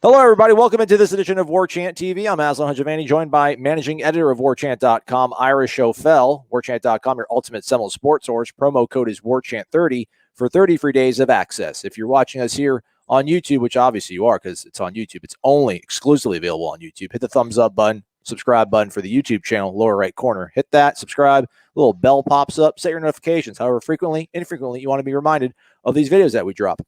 Hello, everybody. Welcome into this edition of Warchant TV. I'm Aslan Hajavani, joined by managing editor of Warchant.com, Ira Schofel. Warchant.com, your ultimate Seminoles sports source. Promo code is Warchant30 for 30 free days of access. If you're watching us here on YouTube, which obviously you are because it's on YouTube, it's only exclusively available on YouTube. Hit the thumbs up button, subscribe button for the YouTube channel, lower right corner. Hit that, subscribe. A little bell pops up. Set your notifications. However frequently, infrequently, you want to be reminded of these videos that we drop.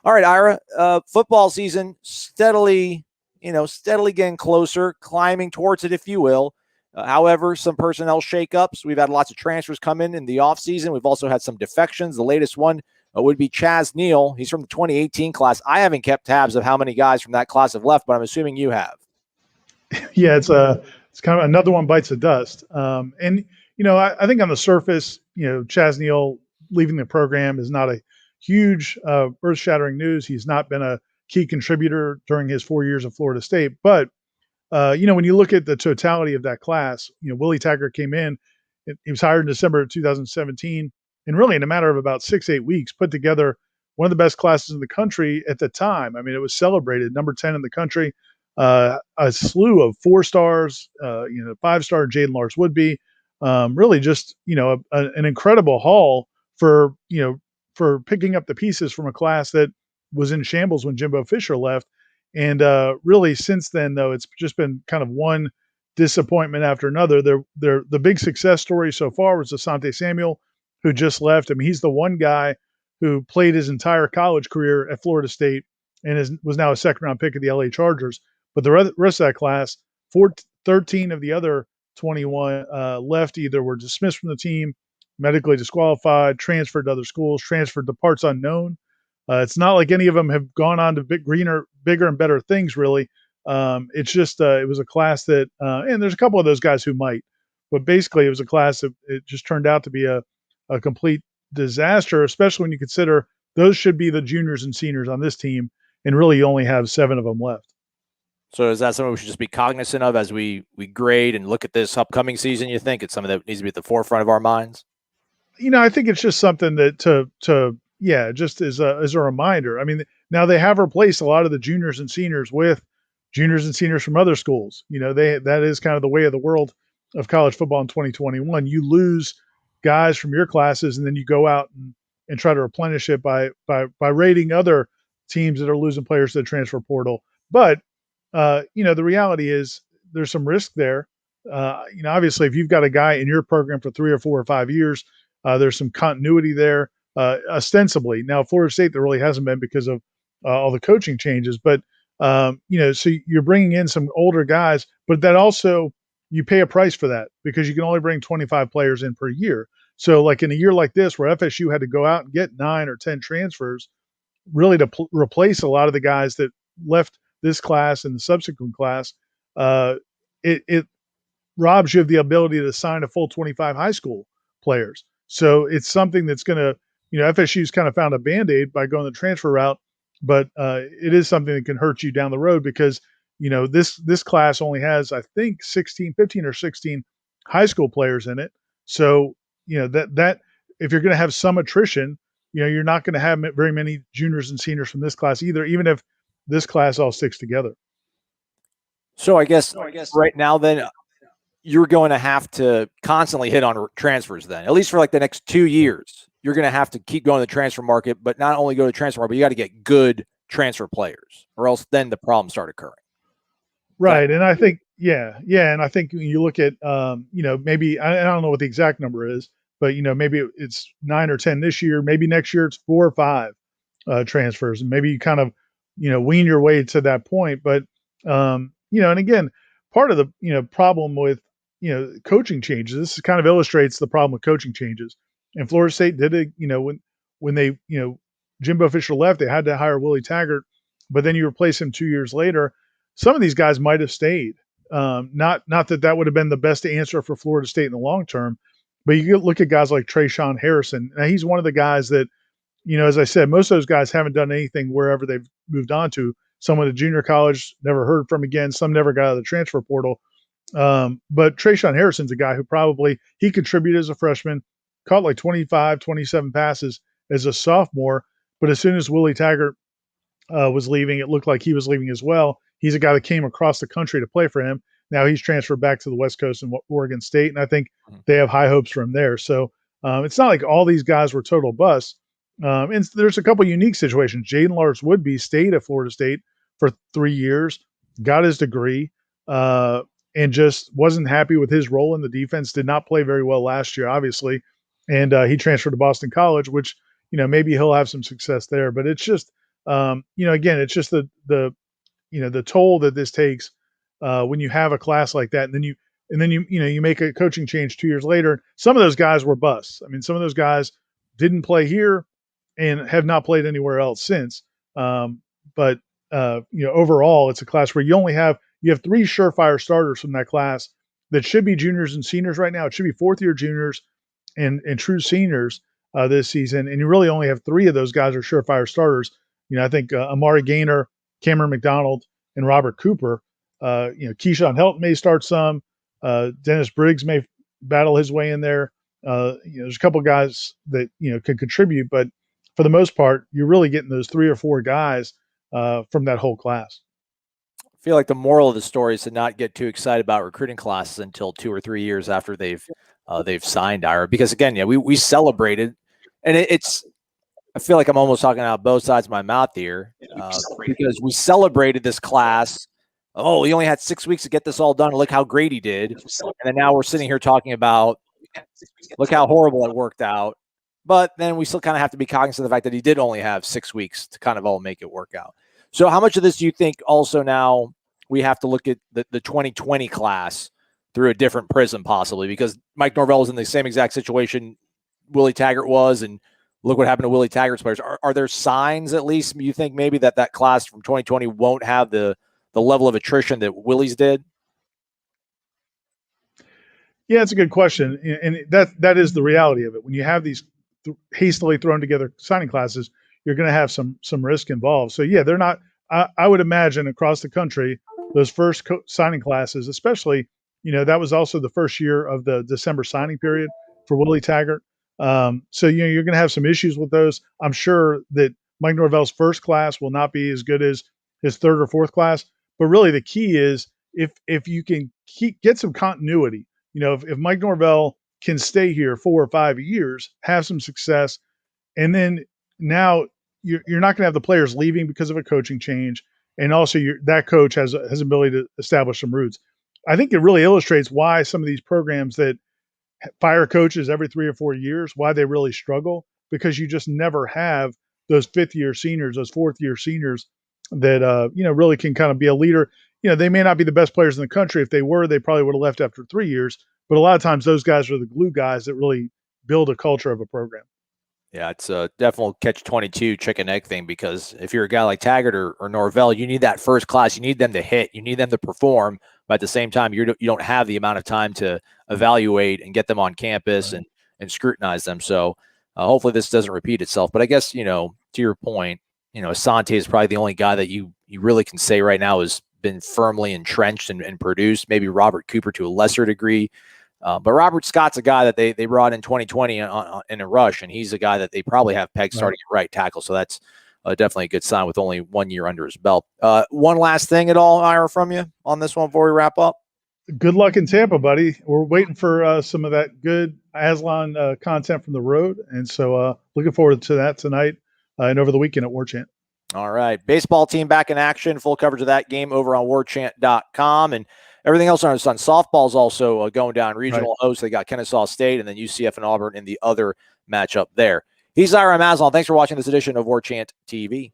All right, Ira, football season steadily getting closer, climbing towards it, if you will. However, some personnel shakeups. We've had lots of transfers come in the offseason. We've also had some defections. The latest one would be Chaz Neal. He's from the 2018 class. I haven't kept tabs of how many guys from that class have left, but I'm assuming you have. Yeah, it's kind of another one bites the dust. I think on the surface, Chaz Neal leaving the program is not a huge earth-shattering news. He's not been a key contributor during his 4 years of Florida State. But, when you look at the totality of that class, Willie Taggart came in. He was hired in December of 2017. And really, in a matter of about 6-8 weeks, put together one of the best classes in the country at the time. I mean, it was celebrated, number 10 in the country. A slew of 4 stars, 5-star Jaden Lars Woodby. Really just, an incredible haul for picking up the pieces from a class that was in shambles when Jimbo Fisher left. And really since then, though, it's just been kind of one disappointment after another. The big success story so far was Asante Samuel, who just left. I mean, he's the one guy who played his entire college career at Florida State and was now a second-round pick of the LA Chargers. But the rest of that class, 13 of the other 21 left, either were dismissed from the team, medically disqualified, transferred to other schools, transferred to parts unknown. It's not like any of them have gone on to bigger and better things, really. It's just it was a class that, and there's a couple of those guys who might, but basically it was a class that it just turned out to be a complete disaster, especially when you consider those should be the juniors and seniors on this team, and really you only have 7 of them left. So is that something we should just be cognizant of as we grade and look at this upcoming season, you think? It's something that needs to be at the forefront of our minds? I think it's just something that just as a reminder. I mean, now they have replaced a lot of the juniors and seniors with juniors and seniors from other schools. That is kind of the way of the world of college football in 2021. You lose guys from your classes, and then you go out and try to replenish it by rating other teams that are losing players to the transfer portal. But the reality is there's some risk there. Obviously, if you've got a guy in your program for 3 or 4 or 5 years, there's some continuity there, ostensibly. Now, Florida State, there really hasn't been because of all the coaching changes. But, so you're bringing in some older guys, but that also you pay a price for that because you can only bring 25 players in per year. So, like in a year like this, where FSU had to go out and get 9 or 10 transfers, really to replace a lot of the guys that left this class and the subsequent class, it robs you of the ability to sign a full 25 high school players. So it's something that's going to, FSU's kind of found a Band-Aid by going the transfer route, but it is something that can hurt you down the road because, this class only has, I think, 15 or 16 high school players in it. So, that if you're going to have some attrition, you're not going to have very many juniors and seniors from this class either, even if this class all sticks together. So I guess right now then you're going to have to constantly hit on transfers then, at least for like the next 2 years. You're going to have to keep going to the transfer market, but not only go to the transfer market, but you got to get good transfer players or else then the problems start occurring. Right. And I think, and I think when you look at, maybe, I don't know what the exact number is, but, maybe it's 9 or 10 this year. Maybe next year it's 4 or 5 transfers. And maybe you kind of, wean your way to that point. But, and again, part of the, problem with, coaching changes, this kind of illustrates the problem with coaching changes. And Florida State did it, when they, Jimbo Fisher left, they had to hire Willie Taggart, but then you replace him 2 years later. Some of these guys might have stayed. Not that would have been the best answer for Florida State in the long term, but you look at guys like Trayshawn Harrison. Now, he's one of the guys that, as I said, most of those guys haven't done anything wherever they've moved on to. Some went to junior college, never heard from again. Some never got out of the transfer portal. But Trayshawn Harrison's a guy who he contributed as a freshman, caught like 25, 27 passes as a sophomore. But as soon as Willie Taggart was leaving. It looked like he was leaving as well. He's a guy that came across the country to play for him. Now he's transferred back to the West Coast and Oregon State, and I think they have high hopes for him there. So it's not like all these guys were total busts. And there's a couple unique situations. Jaden Lars Woodby stayed at Florida State for 3 years, got his degree, and just wasn't happy with his role in the defense. Did not play very well last year, obviously, and he transferred to Boston College, which maybe he'll have some success there. But it's just again, it's just the toll that this takes when you have a class like that, and then you make a coaching change 2 years later. Some of those guys were busts. I mean, some of those guys didn't play here and have not played anywhere else since. But overall, it's a class where you have 3 surefire starters from that class that should be juniors and seniors right now. It should be fourth-year juniors and true seniors this season, and you really only have 3 of those guys are surefire starters. I think Amari Gaynor, Cameron McDonald, and Robert Cooper. Keyshawn Helton may start some. Dennis Briggs may battle his way in there. There's a couple guys that can contribute, but for the most part, you're really getting those 3 or 4 guys from that whole class. I feel like the moral of the story is to not get too excited about recruiting classes until 2 or 3 years after they've signed, Ira. Because again, we celebrated, and it's. I feel like I'm almost talking out both sides of my mouth here because we celebrated this class. Oh, he only had 6 weeks to get this all done. Look how great he did. And then now we're sitting here talking about look how horrible it worked out. But then we still kind of have to be cognizant of the fact that he did only have 6 weeks to kind of all make it work out. So how much of this do you think also now we have to look at the 2020 class through a different prism possibly? Because Mike Norvell was in the same exact situation Willie Taggart was, and look what happened to Willie Taggart's players. Are there signs, at least, you think maybe that class from 2020 won't have the level of attrition that Willie's did? Yeah, it's a good question, and that is the reality of it. When you have these hastily thrown together signing classes, you're going to have some risk involved. So yeah, they're not. I would imagine across the country, those first signing classes, especially, that was also the first year of the December signing period for Willie Taggart. So you're going to have some issues with those. I'm sure that Mike Norvell's first class will not be as good as his third or fourth class. But really, the key is if you can get some continuity. If Mike Norvell can stay here 4 or 5 years, have some success, and then now you're not going to have the players leaving because of a coaching change, and also that coach has ability to establish some roots. I think it really illustrates why some of these programs that fire coaches every 3 or 4 years, why they really struggle, because you just never have those 5th-year seniors, those 4th-year seniors that really can kind of be a leader. They may not be the best players in the country. If they were, they probably would have left after 3 years. But a lot of times those guys are the glue guys that really build a culture of a program. Yeah, it's a definite catch-22 chicken egg thing, because if you're a guy like Taggart or Norvell, you need that first class. You need them to hit. You need them to perform. But at the same time, you don't have the amount of time to evaluate and get them on campus and scrutinize them. So hopefully this doesn't repeat itself. But I guess, to your point, Asante is probably the only guy that you really can say right now has been firmly entrenched and produced. Maybe Robert Cooper to a lesser degree. But Robert Scott's a guy that they brought in 2020 in a rush, and he's a guy that they probably have pegged starting at right tackle. So that's definitely a good sign with only 1 year under his belt. One last thing at all, Ira, from you on this one before we wrap up? Good luck in Tampa, buddy. We're waiting for some of that good Aslan content from the road, and so looking forward to that tonight and over the weekend at Warchant. All right. Baseball team back in action. Full coverage of that game over on warchant.com. And everything else on the sun. Softball's also going down. Regional hosts. They got Kennesaw State and then UCF and Auburn in the other matchup there. He's Ira Maslon. Thanks for watching this edition of Warchant TV.